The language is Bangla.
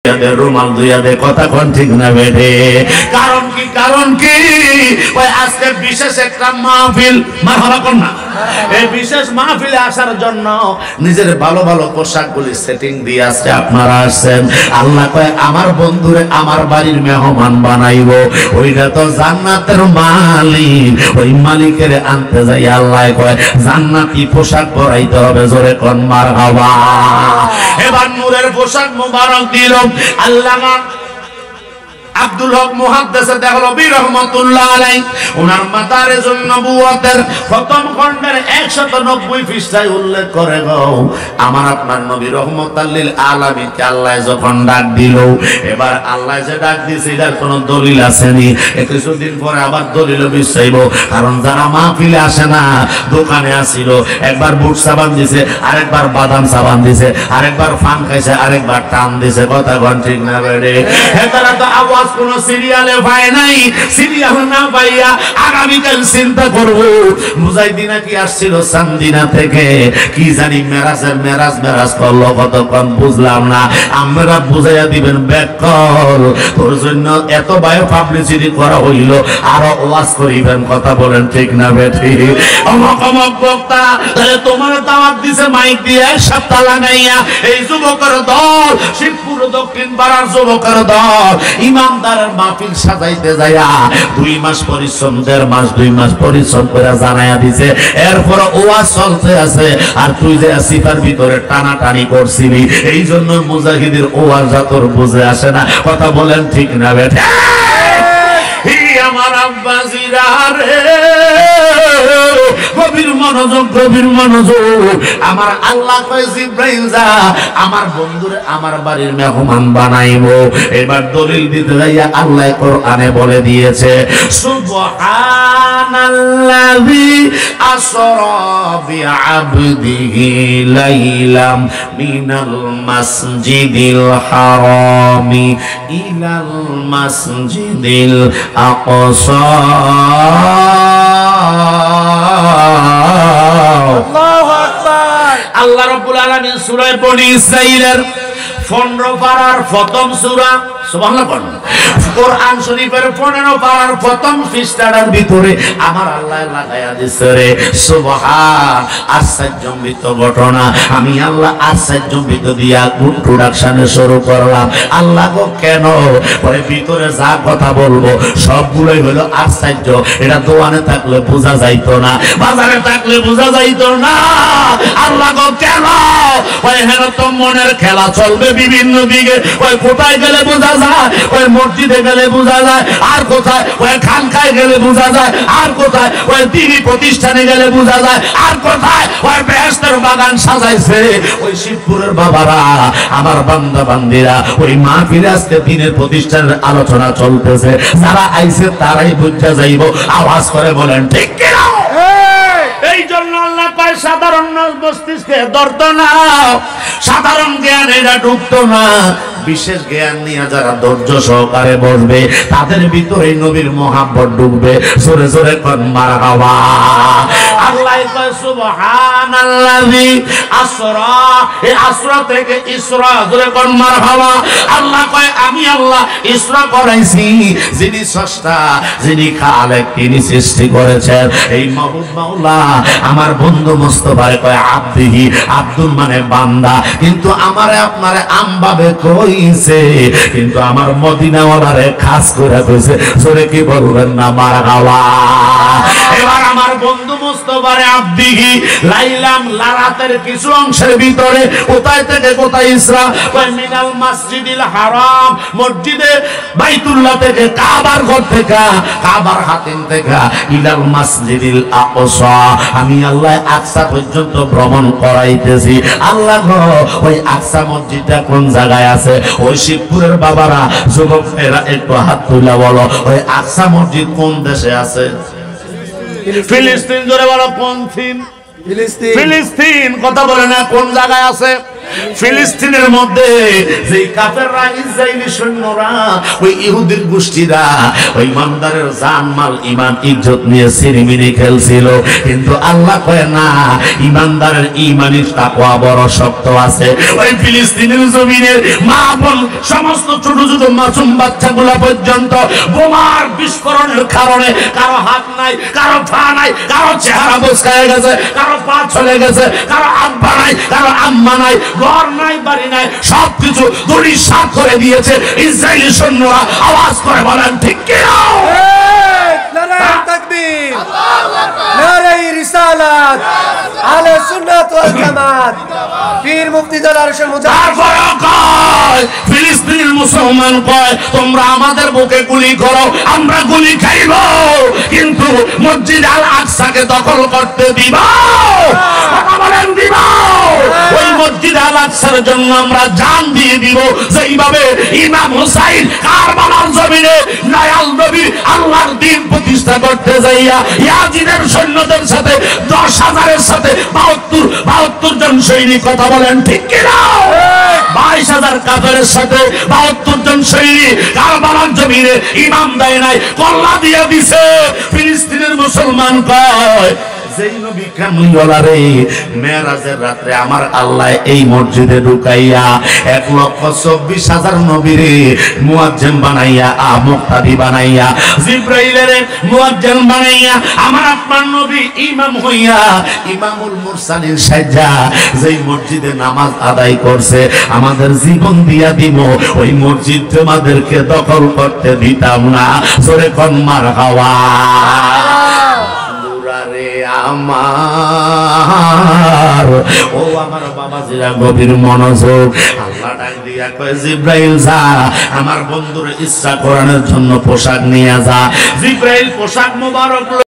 রুমাল দুইয়া দে, কথা কোন ঠিক না বেঠে? কারণ কি ওই আজকে বিশেষ একটা মাহফিল, মারহাবা কোন না, এই বিশেষ মাহফিলে আসার জন্য নিজের ভালো ভালো পোশাকগুলি সেটিং দিয়ে আজকে আপনারা আসছেন। আল্লাহ কয় আমার বন্ধুরে আমার বাড়ির মেহমান বানাইবো, ওইটা তো জান্নাতের মালিক, ওই মালিকের আনতে যাই আল্লাহ কয় জান্নাতি পোশাক পরাইতে হবে। জোরে কোন মারহাবা। এবার নূরের পোশাক মোবারক দিল আল্লামা আব্দুল হক মুহাদ্দিস দেহলভী রাহমাতুল্লাহ আলাইহি ওনার মাদারিজুন নবুওয়াতের প্রথম খণ্ডের 190 পৃষ্ঠায় উল্লেখ করে গো আমার আপনার নবী রহমাতাল লিল আলামিন কে আল্লাহ যখন ডাক দিল, এবার আল্লাহ যে ডাক দিয়েছে এর কোনো দলিল আসেনি। কিছুদিন পরে আবার দলিল বিছাইব, কারণ যারা মাহফিলে আসে না দোকানে আসিল, একবার বুট সাবান দিছে, আরেকবার বাদাম সাবান দিছে, আরেকবার ফান খাইছে, আরেকবার টান দিছে। কথা কোন ঠিক না বেড়ে? এটারা তো আওয়াজ কোন সিরিয়ালে পায় নাই, সিরিয়াল না পাইয়া আগামীকাল চিন্তা করব মুজাহিদিনা কি আসছিল চান্দিনা থেকে, কি জানি মেরাজ করলো, কতক্ষণ বুঝলাম না। আমরা বুঝাইয়া দিবেন ব্যাকল, তোর জন্য এত বায়ো পাবলিসিটি করা হইল, আরো ওয়াজ করিবেন। কথা বলেন ঠিক না বেঠি? অমক বক্তা তাহলে তোমার দাওয়াত দিছে মাইক দিয়ে এক সপ্তাহ লাগাইয়া, এই যুবকের দল শিবপুর দক্ষিণ পাড়ার যুবকের দল ইমানদারের মাহফিল সাজাইতে যায়া 2 মাস পরিশ্রম, 1.5 মাস 2 মাস পরিশ্রম করে জানাইয়া দিছে। এরপর ওয়াজ চলতে আছে, আর তুই যে সিফার ভিতরে টানাটানি করছিলি, এই জন্য মুজাহিদের ওয়াজ তোর বুঝে আসে না। কথা বলেন ঠিক না বেটা? আমার আব্বাজিরা রে, গভীর মনোযোগ। আমার আল্লাহ কয় জিবরাইল যা আমার বন্ধুরে আমার বাড়ির মেহমান বানাইবো। এবার দলিল দিতে যাইয়া আল্লাহ কোরআনে বলে দিয়েছে সুবহানাল্লাযী আসরা বিআবদিহি লাইলাম মিনাল মাসজিদিল হারামি ইলাল মাসজিদিল আকসা। আল্লাহু আকবার। আল্লাহ রাব্বুল আলামিন সূরা বনী ইসরাঈলের 15 পারার প্রথম সূরা, সুবহানাল্লাহ, কোরআন শরীফের 15 পারার প্রথম পৃষ্ঠার ভিতরে আমার আল্লাহ লাগায়া দিছে রে সুবহান। আশ্চর্যজনক ঘটনা, আমি আল্লাহ আশ্চর্যজনক দিয়া ইন্ট্রোডাকশনে শুরু করলাম। আল্লাহ গো কেন ওই ভিতরে যা কথা বলবো সবগুলোই হলো আশ্চর্য। এটা দোয়ানে থাকলে বোঝা যাইতো না, বাজারে থাকলে বোঝা যাইতো না। আল্লাহ গো কেন ওই হেন তো মনের খেলা চলবে বিভিন্ন দিকে, ওই কোথায় গেলে বোঝা যায়, ওই মসজিদে গেলে বোঝা যায়, আর কোথায় ওই খানকায় গেলে বোঝা যায়, আর কোথায় ওই দিনী প্রতিষ্ঠানে গেলে বোঝা যায়, আর কোথায় ওই বেহেশতের বাগান সাজাইছে ওই শিবপুরের বাবারা। আমার বান্দা বান্দিরা ওই মাহফিলে আজকে দিনের প্রতিষ্ঠানের আলোচনা চলতেছে, যারা আইছে তারাই বুঝা যাইব। আওয়াজ করে বলেন ঠিক কি না? এই জন্য আল্লাহ কয় সাধারণ মস্তিষ্কে ধরতো না, সাধারণ জ্ঞান এটা ঢুকতো না। বিশেষ জ্ঞান নিয়ে যারা ধৈর্য সহকারে বসবে তাদের ভিতরে নবীর মহাব্বত ঢুকবে। জোরে জোরে কোন মারহাবা। আল্লাহ কয় সুবহানাল্লাযী আসরা, এই আসরা থেকে ইসরা, জোরে কোন মারহাবা। আল্লাহ কয় আমি আল্লাহ ইসরা করাইছি, যিনি স্রষ্টা, যিনি খালেক, তিনি সৃষ্টি করেছেন। এই মাবুদ মাওলা আমার বন্ধু মুস্তাফার কয় আব্দিহি, আব্দুল মানে বান্দা, কিন্তু আমারে আপনারে আমভাবে কইছে, কিন্তু আমার মদিনাওয়ালারে খাস করে কইছে। জোরে কি বলবেন না মারহাবা। এবার আমার বন্ধু মুস্তাফারে আব্দিহি লাইলাম, রাতের কিছু অংশের ভিতরে কোথায় থেকে কোথায় ইসরা, কয় মিনাল মাসজিদিল হারাম, মসজিদে বাইতুল্লাহ থেকে, কাবার ঘর থেকে, কাবার হাতিম থেকে, ইলাল মাসজিদিল আকসা, আমি আল্লাহ আকসা পর্যন্ত ভ্রমণ করাইতেছি। আল্লাহ গো ওই আকসা মসজিদটা কোন জায়গায় আছে? ওই শিবপুরের বাবারা যুবকেরা একটু হাত তুলে বলো, ওই আকসা মসজিদ কোন দেশে আছে? ফিলিস্তিন। জোরে বলো কোন ফিলিস্তিন? ফিলিস্তিন। কথা বলে না কোন জায়গায় আছে? ফিলিস্তিনের মধ্যে যে কাফেররা ইসরায়েলি সৈন্যরা ওই ইহুদির গোষ্ঠীরা ওই ইমানদারের জানমাল ঈমান ইজ্জত নিয়ে সিরিমিনি খেলছিল, কিন্তু আল্লাহ কয় না, ইমানদারের ঈমানি তাকওয়া বড় শক্ত আছে। ওই ফিলিস্তিনের জমিনের মা বোন সমস্ত ছোট ছোট মাসুম বাচ্চাগুলা পর্যন্ত বোমার বিস্ফোরণের কারণে কারো হাত নাই, কারো পা নাই, কারো চেহারা বসকায় গেছে, কারো পা চলে গেছে, কারো আব্বা নাই, কারো আম্মা নাই, ঘর নাই, বাড়ি নাই, সবকিছু ধূলিসাৎ করে দিয়েছে ইসরায়েলি সৈন্যরা। আওয়াজ করে বলেন ঠিক কি না? নারায়ে তাকবীর, নারায়ে রিসালাত, আহলে সুন্নাত ওয়াল জামাত, পীর মুফতি দলারশে মুজাহিদ। ফিলিস্তিনের মুসলমান কয়, তোমরা আমাদের বুকে গুলি করো, আমরা গুলি খাইব, কিন্তু মসজিদ আল আকসাকে দখল করতে দিব। বলেন দিব? ওই মসজিদ আল আকসার জন্য আমরা জান দিয়ে দিব, যেইভাবে ইমাম হুসাইন কারবালার জমিনে দয়াল নবী আল্লাহর দ্বীন প্রতিষ্ঠা করতে যাইয়া ইয়াজিদের সৈন্যদের সাথে 10,000-এর সাথে 72 জন সৈনিক, কথা বলেন ঠিক কি না? 22,000 কাফেরের সাথে 72 জন সৈনিক কারবালার জমিনে ইমাম দেয় নাই, কল্লা দিয়ে দিছে। ফিলিস্তিনের মুসলমান কয়, যেই নবী কামলিওয়ালা রে, মেরাজের রাত্রে আমার আল্লাহ এই মসজিদে ঢুকাইয়া 1,24,000 নবীরে মুয়াজ্জিন বানাইয়া, মুক্তাদি বানাইয়া, জিবরাইলের মুয়াজ্জিন বানাইয়া, আমার আপনার নবী ইমাম হইয়া ইমামুল মুরসালিন সাজ্জা যেই মসজিদে নামাজ আদায় করছে, আমাদের জীবন দিয়া দিব, ওই মসজিদ তোমাদেরকে দখল করতে দিতাম না। জোরে কোন মারহাবা। আমার ও আমার বাবাজিরা, গভীর মনোযোগ। আল্লাহ ডাক দিয়া কয়, জিবরাইল যা, আমার বন্ধুর ইচ্ছা কোরআনের জন্য পোশাক নিয়ে যা। জিবরাইল পোশাক মোবারক